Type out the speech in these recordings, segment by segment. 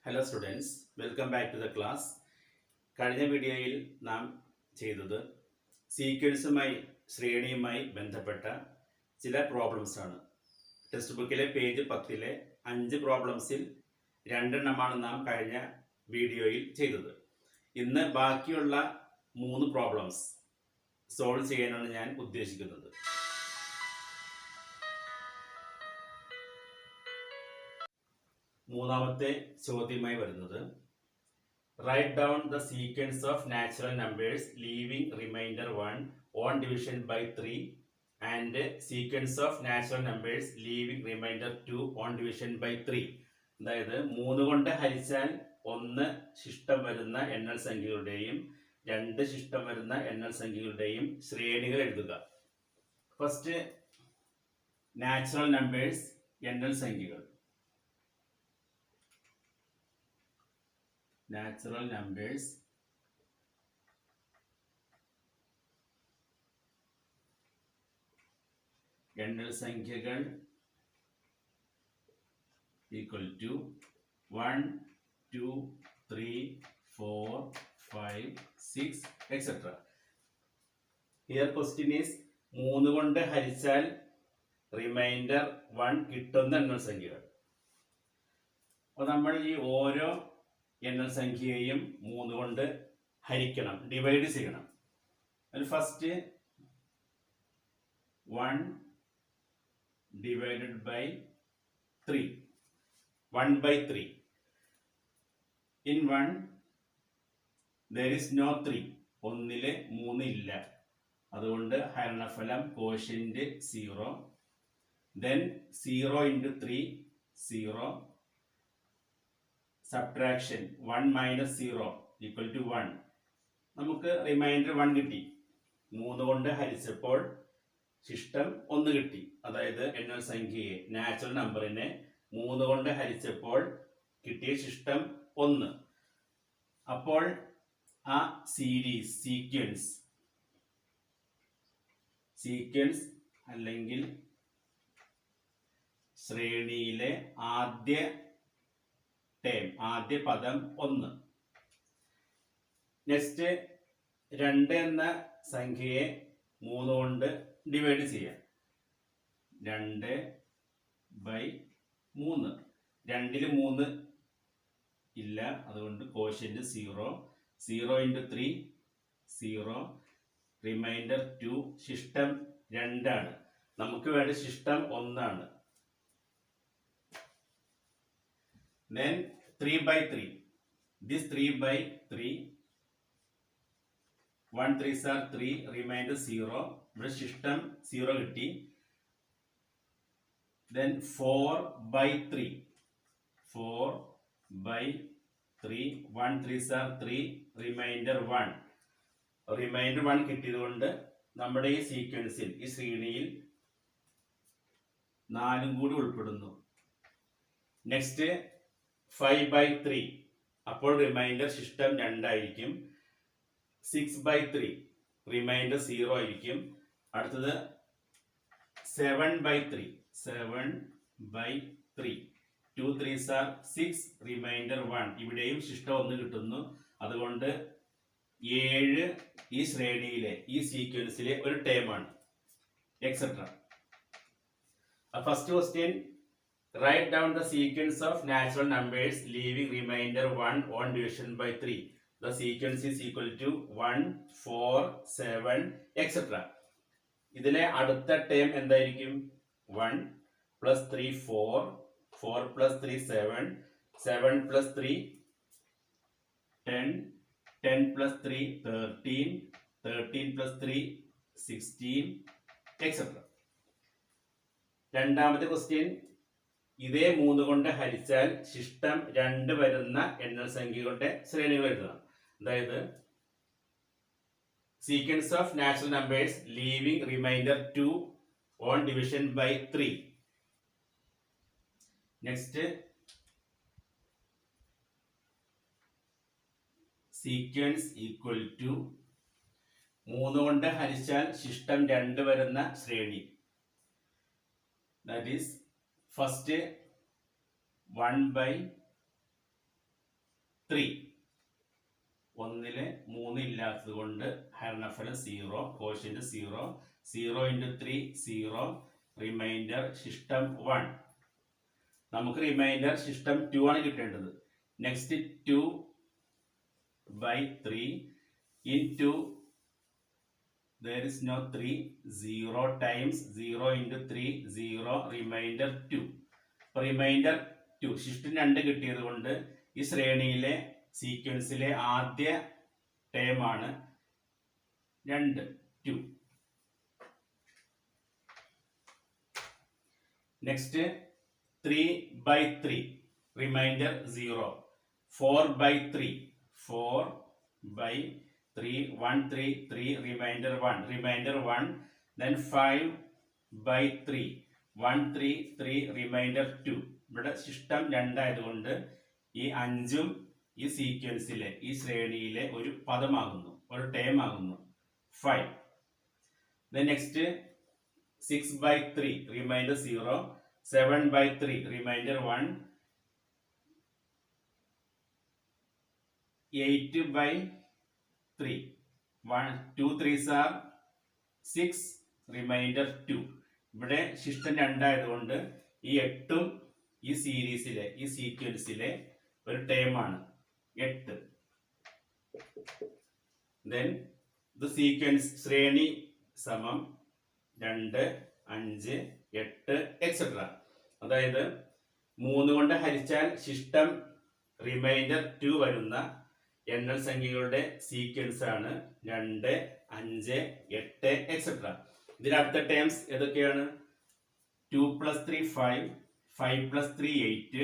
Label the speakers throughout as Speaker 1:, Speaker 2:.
Speaker 1: Hello students, welcome back to the class. കഴിഞ്ഞ വീഡിയോയിൽ നാം ചെയ്തത് സീക്വൻസുമായി ശ്രേണിയുമായി ബന്ധപ്പെട്ട ചില പ്രോബ്ലംസ് ആണ്. ടെക്സ്റ്റ് ബുക്കിലെ പേജ് 10-ലെ 5 പ്രോബ്ലംസിൽ 2 നാം കഴിഞ്ഞ വീഡിയോയിൽ ചെയ്തത്. ഇന്ന് ബാക്കിയുള്ള 3 പ്രോബ്ലംസ് സോൾവ് ചെയ്യാനാണ് ഞാൻ ഉദ്ദേശിക്കുന്നത്. മൂന്നാമത്തെ ചോദ്യമായി വരുന്നത്, write down the sequence of natural numbers leaving remainder 1 on division by 3 and sequence of natural numbers leaving remainder 2 on division by 3. അതായത് 3 കൊണ്ട് ഹരിച്ചാൽ 1 ശിഷ്ടം വരുന്ന എണ്ണൽ സംഖ്യകളുടെയും 2 ശിഷ്ടം വരുന്ന എണ്ണൽ സംഖ്യകളുടെയും ശ്രേണികൾ എഴുതുക. ഫസ്റ്റ്, നാച്ചുറൽ നമ്പേഴ്സ് എണ്ണൽ സംഖ്യകൾ. Natural numbers എണ്ണൽ സംഖ്യകൾ equal to 1, 2, 3, 4, 5, 6, etc. Here question is 3 കൊണ്ട് ഹരിച്ചാൽ റിമൈൻഡർ 1 കിട്ടുന്ന എണ്ണൽ സംഖ്യകൾ. അപ്പോൾ നമ്മൾ ഈ ഓരോ എണ്ണൽ സംഖ്യയെയും 3 കൊണ്ട് ഹരിക്കണം, ഡിവൈഡ് ചെയ്യണം. അതിൽ first 1 divided by 3, 1/3. In 1 there is no 3, 1-ല് 3 ഇല്ല, അതുകൊണ്ട് ഹരണഫലം quotient 0. then 0 into 3 0. Subtraction 1 minus 0 equal to 1. നമുക്ക് റിമൈൻഡർ 1 കിട്ടി. 3 കൊണ്ട് ഹരിച്ചപ്പോൾ ശിഷ്ടം 1 കിട്ടി. അതായത് എണ്ണൽ സംഖ്യയെ, നാച്ചുറൽ നമ്പറിനെ 3 കൊണ്ട് ഹരിച്ചപ്പോൾ കിട്ടിയ ശിഷ്ടം 1. അപ്പോൾ ആ സീക്വൻസ് അല്ലെങ്കിൽ ശ്രേണിയിലെ ആദ്യ പദം 1. നെക്സ്റ്റ് 2 എന്ന സംഖ്യയെ 3 കൊണ്ട് ഡിവൈഡ് ചെയ്യാം. 2/3. 2-ല് 3 ഇല്ല, അതുകൊണ്ട് കോഷ്യന്റ് 0. 0 into 3 0. റിമൈൻഡർ 2. ശിഷ്ടം 2 ആണ്. നമുക്ക് വേണ്ട ശിഷ്ടം 1 ആണ്. Then 3/3. This 3/3. 1 3s are 3. Remainder 0. ഇവിടെ ശിഷ്ടം 0 കിട്ടി. Then 4/3. 4/3. 1 3s are 3. Remainder 1. Remainder 1 കിട്ടിയതുകൊണ്ട് നമ്മുടെ ഈ സീക്വൻസിൽ, ഈ ശ്രേണിയിൽ 4 കൂടി ഉൾപ്പെടുന്നു. നെക്സ്റ്റ് 5/3. അപ്പോൾ റിമൈൻഡർ ശിഷ്ടം 2 ആയിരിക്കും. 6/3. റിമൈൻഡർ 0 ആയിരിക്കും. അടുത്തത് 7/3. 7/3. 2 3s are 6. റിമൈൻഡർ 1. ഇവിടെയും ശിഷ്ടം 1 കിട്ടുന്നു. അതുകൊണ്ട് 7 ഈ ശ്രേണിയിലെ, ഈ സീക്വൻസിലെ ഒരു ടേമാണ്, etcetera. First question, write down the sequence of natural numbers leaving remainder 1 on division by 3. The sequence is equal to 1, 4, 7, etc. ഇതിലെ അടുത്ത ടേം എന്തായിരിക്കും? 1 plus 3 4, 4 plus 3 7, 7 plus 3 10, 10 plus 3 13, 13 plus 3 16, etc. രണ്ടാമത്തെ ക്വസ്റ്റ്യൻ, ഇതേ 3 കൊണ്ട് ഹരിച്ചാൽ ശിഷ്ടം 2 വരുന്ന എണ്ണൽ സംഖ്യകളുടെ ശ്രേണികൾ എഴുതണം. അതായത് sequence of natural numbers leaving remainder 2 on division by 3. Next, sequence equal to 3 കൊണ്ട് ഹരിച്ചാൽ ശിഷ്ടം 2 വരുന്ന ശ്രേണി. That is first 1/3 3. ഒന്നില് 3 ഇല്ലാത്തത് കൊണ്ട് ഹരണഫലം 0, കോഷ്യന്റ് 0. 0 into 3 0. റിമൈൻഡർ ശിഷ്ടം 1. നമുക്ക് റിമൈൻഡർ ശിഷ്ടം 2 ആണ് കിട്ടേണ്ടത്. Next 2/3 into there is no 3. 0 times 0 into 3 0. Reminder 2. Reminder 2 ശിഷ്ടം 2 കിട്ടിയത് കൊണ്ട് ഈ ശ്രേണിയിലെ സീക്വൻസിലെ ആദ്യ ടേം ആണ് 2. Next 3/3 remainder 0. 4/3 4/3 1 3 3 remainder 1. Then 5/3 1 3 3 remainder 2. ഇവിടെ ശിഷ്ടം 2 ആയതുകൊണ്ട് ഈ 5ഉം ഈ സീക്വൻസിലെ ഈ ശ്രേണിയിലെ ഒരു പദമാകുന്നു, ഒരു ടേം ആകുന്നു 5. Next 6/3 remainder 0. 7/3 remainder 1. 8/3 2 3s are 6 remainder 2. ഇവിടെ ശിഷ്ടം 2 ആയതുകൊണ്ട് ഈ 8ഉം ഈ സീരീസിലെ ഈ സീക്വൻസിലെ ഒരു ടേം ആണ് 8. Then the sequence ശ്രേണി സമം 2 5 8 etc. അതായത് 3 കൊണ്ട് ഹരിച്ചാൽ ശിഷ്ടം റിമൈൻഡർ 2 വരുന്ന എണ്ണൽ സംഖ്യകളുടെ സീക്വൻസ് ആണ് 2 5 8 etc. ഇതിനടുത്ത ടേംസ് ഏതൊക്കെയാണ്? 2 + 3 5 5 + 3 8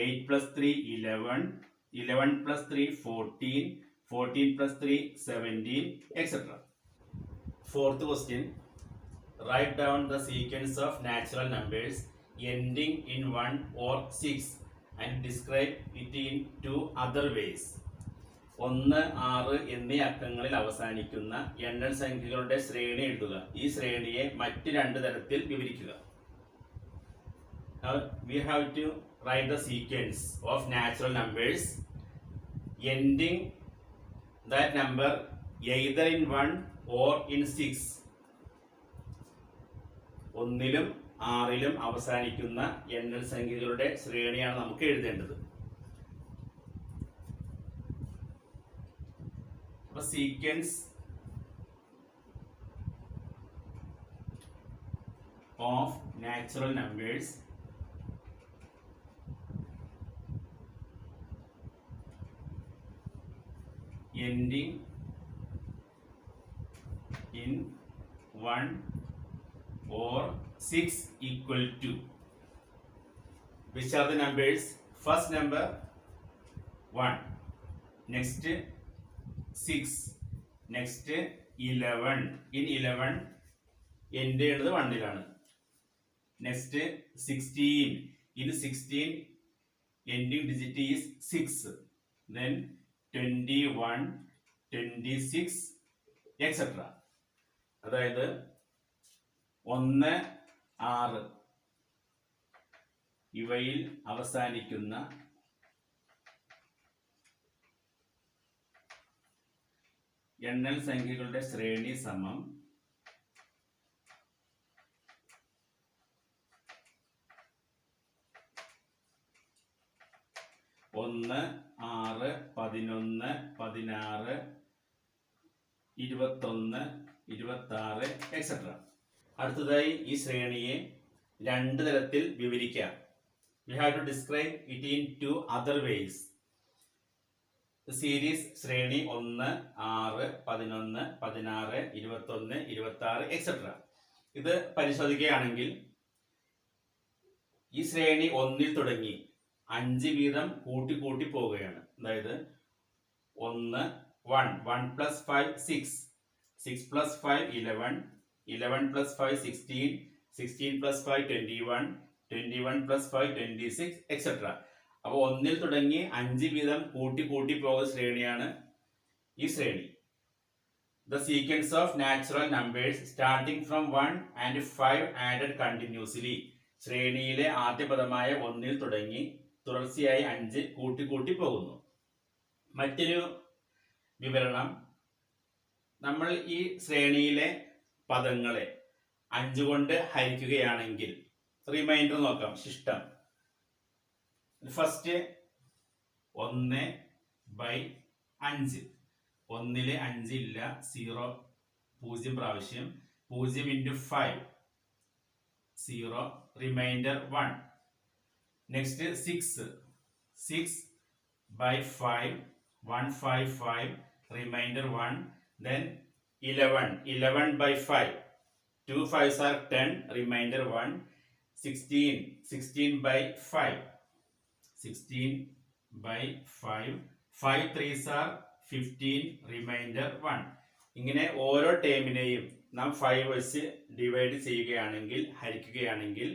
Speaker 1: 8 + 3 11 11 + 3 14 14 + 3 17 etc. Fourth question. Write down the sequence of natural numbers ending in 1 or 6 and describe it in 2 other ways. 1 6 എന്നീ അക്കങ്ങളിൽ അവസാനിക്കുന്ന എണ്ണൽ സംഖ്യകളുടെ ശ്രേണി എഴുതുക. ഈ ശ്രേണിയെ മറ്റ് 2 തരത്തിൽ വിവരിക്കുക. Now we have to write the sequence of natural numbers ending that number either in 1 or in 6. 1ലും 6ലും അവസാനിക്കുന്ന എണ്ണൽ സംഖ്യകളുടെ ശ്രേണിയാണ് നമുക്ക് എഴുതേണ്ടത്. അപ്പോൾ sequence of natural numbers ending in 1 or 6 equal to. Which are the numbers? First number 1, next 6, next 11. In 11 end എഴുതുന്നത് 1ലാണ്. Next 16. In 16 ending digit is 6. Then 21 26 etc. അതായത് 1 6 ഇവയിൽ അവസാനിക്കുന്ന എണ്ണൽ സംഖ്യകളുടെ ശ്രേണി സമം 1 6 11 16 21 26 etc. അടുത്തതായി ഈ ശ്രേണിയെ 2 തരത്തിൽ വിവരിക്കാം. We have to describe it in 2 other ways. The series ശ്രേണി 1 6 11 16 21 26 etc. ഇത് പരിശോധിക്കുകയാണെങ്കിൽ ഈ ശ്രേണി 1ൽ തുടങ്ങി 5 വീതം കൂട്ടി കൂട്ടി പോവുകയാണ്. അതായത് 1 1 1 + 5 6 6 + 5 11 11 + 5 16 16 + 5 21 21 + 5 26 etc. അപ്പോൾ 1ൽ തുടങ്ങി 5 വീതം കൂട്ടി കൂട്ടി പോകുന്ന ശ്രേണിയാണ് ഈ ശ്രേണി. The sequence of natural numbers starting from 1 and 5 added continuously. ശ്രേണിയിലെ ആദ്യ പദമായ 1ൽ തുടങ്ങി തുടർച്ചയായി 5 കൂട്ടി കൂട്ടി പോകുന്നു. മറ്റൊരു വിവരണം, നമ്മൾ ഈ ശ്രേണിയിലെ പദങ്ങളെ 5 കൊണ്ട് ഹരിക്കുകയാണെങ്കിൽ റിമൈൻഡർ നോക്കാം. ശിഷ്ടം ഫസ്റ്റ് 1/5. 1-ല് 5 ഇല്ല, 0 പ്രാവശ്യം. 0 × 5 0, remainder 1. Next 6/5 155, remainder 1. Then 11/5 2 5s are 10, remainder 1. 16/5 16/5 5 3s are 15, remainder 1. ഇങ്ങനെ ഓരോ ടേമിനെയും നാം 5 വെച്ച് ഡിവൈഡ് ചെയ്യുകയാണെങ്കിൽ, ഹരിക്കുകയാണെങ്കിൽ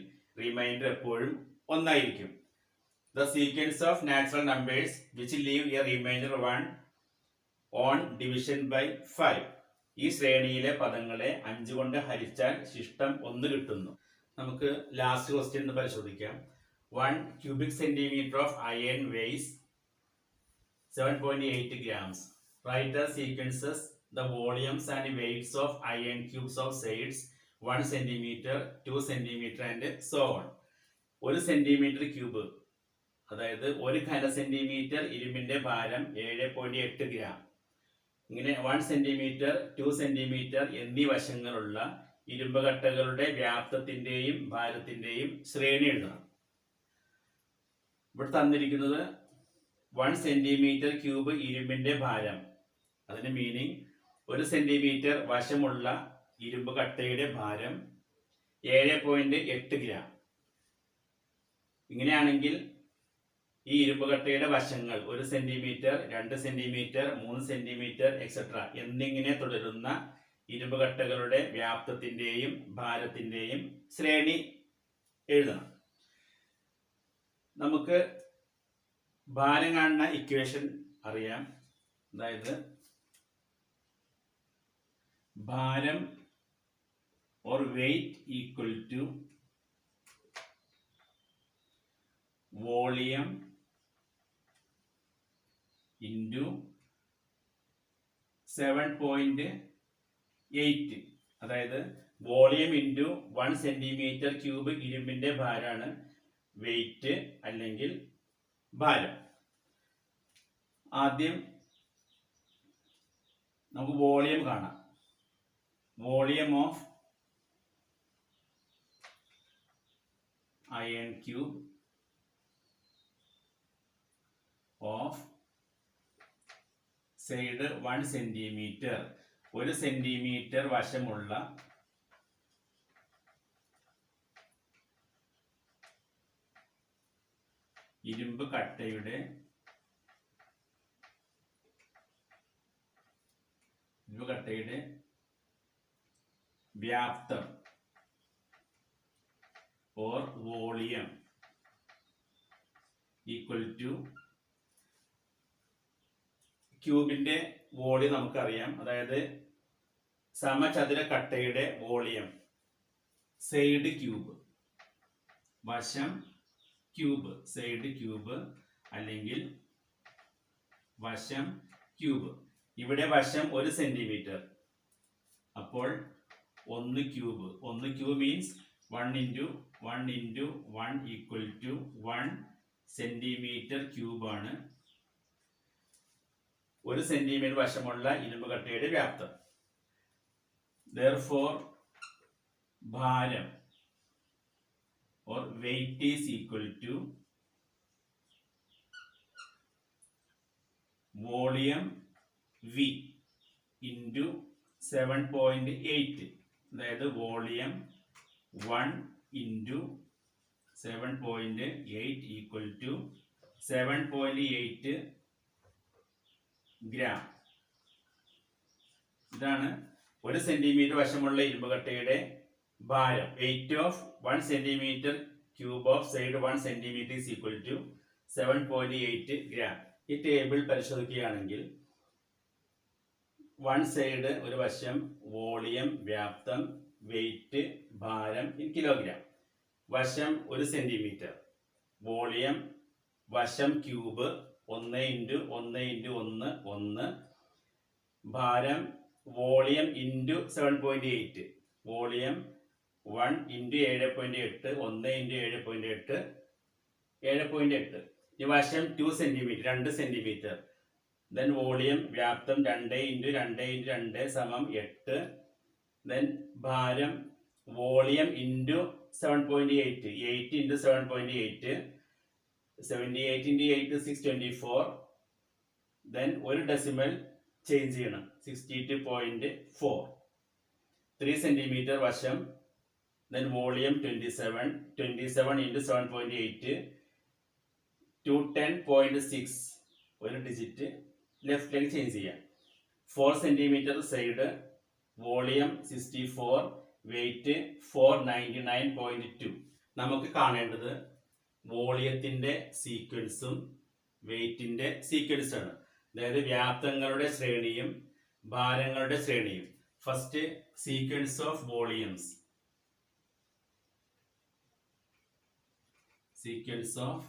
Speaker 1: റിമൈൻഡർ എപ്പോഴും 1 ആയിരിക്കും. The sequence of natural numbers which leave a remainder 1 on division by 5. ഈ ശ്രേണിയിലെ പദങ്ങളെ 5 കൊണ്ട് ഹരിച്ചാൽ ശിഷ്ടം 1 കിട്ടുന്നു. നമുക്ക് ലാസ്റ്റ് ക്വസ്റ്റ്യൻ പരിശോധിക്കാം. 1 cubic centimeter of iron weighs 7.8 grams. Write the sequences, the volumes and weights of iron cubes of sides 1 centimeter, 2 centimeter and so on. 1 centimetre cube, അതായത് 1 ഘന centimetre ഇരുമ്പിന്റെ ഭാരം 7.8 ഗ്രാം. ഇങ്ങനെ 1 സെന്റിമീറ്റർ, 2 സെന്റിമീറ്റർ എന്നീ വശങ്ങളുള്ള ഇരുമ്പ് കട്ടകളുടെ വ്യാപ്തത്തിന്റെയും ഭാരത്തിന്റെയും ശ്രേണി എഴുതണം. ഇവിടെ തന്നിരിക്കുന്നത് 1 സെന്റിമീറ്റർ ക്യൂബ് ഇരുമ്പിന്റെ ഭാരം. അതിന്റെ മീനിങ് 1 സെന്റിമീറ്റർ വശമുള്ള ഇരുമ്പ് കട്ടയുടെ ഭാരം 7.8 ഗ്രാം. ഇങ്ങനെയാണെങ്കിൽ ഈ ഇരുമ്പ് കട്ടയുടെ വശങ്ങൾ 1 സെന്റിമീറ്റർ, 2 സെന്റിമീറ്റർ, 3 സെന്റിമീറ്റർ എക്സെട്ര എന്നിങ്ങനെ തുടരുന്ന ഇരുമ്പ് കട്ടകളുടെ വ്യാപ്തത്തിന്റെയും ഭാരത്തിന്റെയും ശ്രേണി എഴുതണം. നമുക്ക് ഭാരം കാണുന്ന ഇക്വേഷൻ അറിയാം. അതായത് ഭാരം or weight equal to volume into 7.8. അതായത് വോളിയം ഇൻറ്റു 1 സെന്റിമീറ്റർ ക്യൂബ് ഇരുമ്പിന്റെ ഭാരമാണ് വെയിറ്റ് അല്ലെങ്കിൽ ഭാരം. ആദ്യം നമുക്ക് വോളിയം കാണാം. Volume of iron cube of side 1 centimeter. 1 centimetre വശമുള്ള ഇരുമ്പ് കട്ടയുടെ വ്യാപ്തം or volume equal to ക്യൂബിന്റെ വോളിയം നമുക്കറിയാം. അതായത് സമചതുര കട്ടയുടെ വോളിയം സൈഡ് ക്യൂബ്, വശം ക്യൂബ്, സൈഡ് ക്യൂബ് അല്ലെങ്കിൽ വശം ക്യൂബ്. ഇവിടെ വശം 1 സെന്റിമീറ്റർ, അപ്പോൾ 1 cube. 1 cube means 1 into 1 into 1 equal to 1 centimetre cube ആണ് 1 സെന്റിമീറ്റർ വശമുള്ള ഇരുമ്പ് കട്ടയുടെ വ്യാപ്തം. Therefore ഭാരം or weight is equal to volume V into 7.8. അതായത് volume 1 into 7.8 equal to 7.8 gram. ഇതാണ് 1 സെന്റിമീറ്റർ വശമുള്ള ഇരുമ്പ് കട്ടയുടെ ഭാരം. Weight of 1 centimetre cube of side 1 centimetre is equal to 7.8 gram. ഈ ടേബിൾ പരിശോധിക്കുകയാണെങ്കിൽ 1 സൈഡ് ഒരു വശം, വോളിയം, വ്യാപ്തം, വെയിറ്റ്, ഭാരം ഇൻ കിലോഗ്രാം. വശം 1 സെന്റിമീറ്റർ, വോളിയം, വശം ക്യൂബ്, 1 ഇൻറ്റു 1 ഇൻറ്റു 1 1. ഭാരം volume into 7.8, volume 1 into 7.8, 1 into 7.8 7.8. ഈ വശം 2 സെൻറ്റിമീറ്റർ, 2 സെൻറ്റിമീറ്റർ. ദെൻ വോളിയം വ്യാപ്തം 2 ഇൻറ്റു 2 ഇൻറ്റു 2 സമം 8. ദെൻ ഭാരം volume into 7.8, 8 into 7.8, 78 into 8 624. Then ഒരു ഡെസിമൽ ചേഞ്ച് ചെയ്യണം, 62.4. 3 സെൻറ്റിമീറ്റർ വശം. Then volume 27, 27 into 7.8 210.6. ഒരു ഡിജിറ്റ് ലെഫ്റ്റിലേക്ക് ചേഞ്ച് ചെയ്യാം. 4 സെൻറ്റിമീറ്റർ സൈഡ്, വോളിയം 64, വെയിറ്റ് 499.2. നമുക്ക് കാണേണ്ടത് വോളിയത്തിൻ്റെ സീക്വൻസും വെയിറ്റിൻ്റെ സീക്വൻസാണ്. അതായത് വ്യാപ്തങ്ങളുടെ ശ്രേണിയും ഭാരങ്ങളുടെ ശ്രേണിയും. First sequence of volumes. Sequence of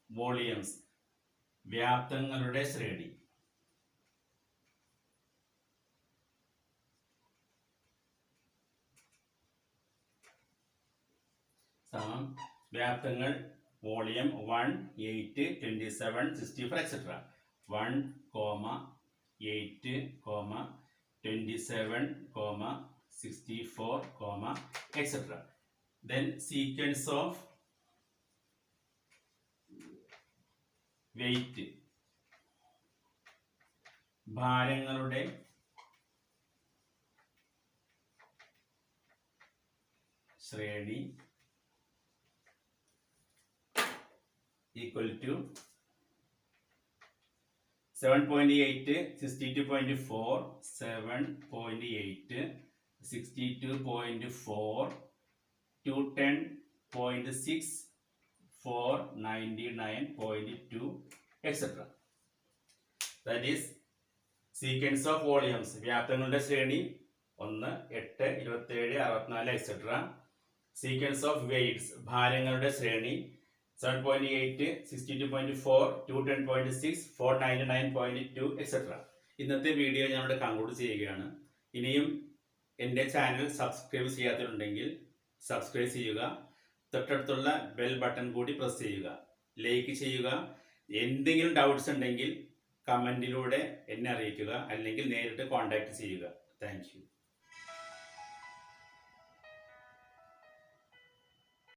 Speaker 1: volumes, വ്യാപ്തങ്ങളുടെ ശ്രേണി. സമം വ്യാപ്തങ്ങൾ volume 1, 8, 27, 64 etc. 1, 8, 27, 64, etc. Then sequence of weight, ഭാരങ്ങളുടെ ശ്രേണി equal to 7.8, 62.4, 7.8, 62.4, 210.6, 499.2 etc. That is sequence of volumes. വ്യാപ്തങ്ങളുടെ ശ്രേണി 1, 8, 27, 64 etc. Sequence of weights, ഭാരങ്ങളുടെ ശ്രേണി 7.8, 62.4, 210.6, 499.2 etc. ഇന്നത്തെ വീഡിയോ ഞാൻ ഇവിടെ കൺക്ലൂഡ് ചെയ്യുകയാണ്. ഇനിയും എൻ്റെ ചാനൽ സബ്സ്ക്രൈബ് ചെയ്യാത്തവരുണ്ടെങ്കിൽ സബ്സ്ക്രൈബ് ചെയ്യുക. തൊട്ടടുത്തുള്ള ബെൽ ബട്ടൺ കൂടി പ്രസ് ചെയ്യുക. ലൈക്ക് ചെയ്യുക. എന്തെങ്കിലും ഡൗട്ട്സ് ഉണ്ടെങ്കിൽ കമൻറ്റിലൂടെ എന്നെ അറിയിക്കുക, അല്ലെങ്കിൽ നേരിട്ട് കോൺടാക്ട് ചെയ്യുക. Thank you.